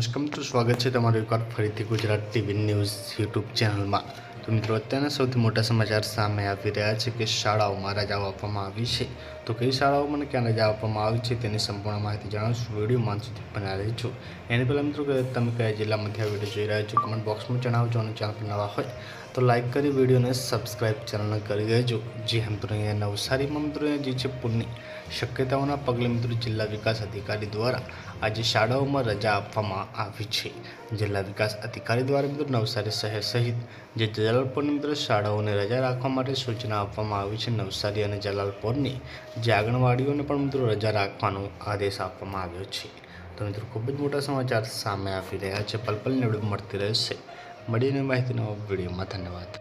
नमस्कार मित्रों, स्वागत है तमारू एक बार फरीथी Gujarat TV news YouTube channel में। तो मित्रों, अत्याરના સૌથી મોટા સમાચાર સામે આવી રહ્યા છે કે શાળાઓમાં રજાઓ આપવામાં આવી છે। તો કઈ શાળાઓમાં ક્યાં રજા આપવામાં આવી છે તેની સંપૂર્ણ માહિતી જણાવશું। વિડીયોમાં અંત સુધી બન્યા રહેજો। એની પહેલાં મિત્રો, તમે કયા જિલ્લામાંથી આ વિડીયો જોઈ રહ્યા છો કમેન્ટ બોક્સમાં જણાવજો અને ચેનલ પર નવા હોય તો લાઇક કરી વિડીયોને સબસ્ક્રાઇબ ચેનલને કરી દેજો। જી હા મિત્રો, અહીંયા નવસારીમાં મિત્રો જે છે પૂરની શક્યતાઓના પગલે મિત્રો જિલ્લા વિકાસ અધિકારી દ્વારા આજે શાળાઓમાં રજા આપવામાં આવી છે। જિલ્લા વિકાસ અધિકારી દ્વારા મિત્રો નવસારી શહેર સહિત જે જલાલપોરની મિત્રો શાળાઓને રજા રાખવા માટે સૂચના આપવામાં આવી છે। નવસારી અને જલાલપોરની જે આંગણવાડીઓને પણ મિત્રો રજા રાખવાનો આદેશ આપવામાં આવ્યો છે। તો મિત્રો, ખૂબ જ મોટા સમાચાર સામે આવી રહ્યા છે। પલ પલની અપડેટ મળતી રહેશે। મળીને માહિતીનો વિડીયોમાં ધન્યવાદ।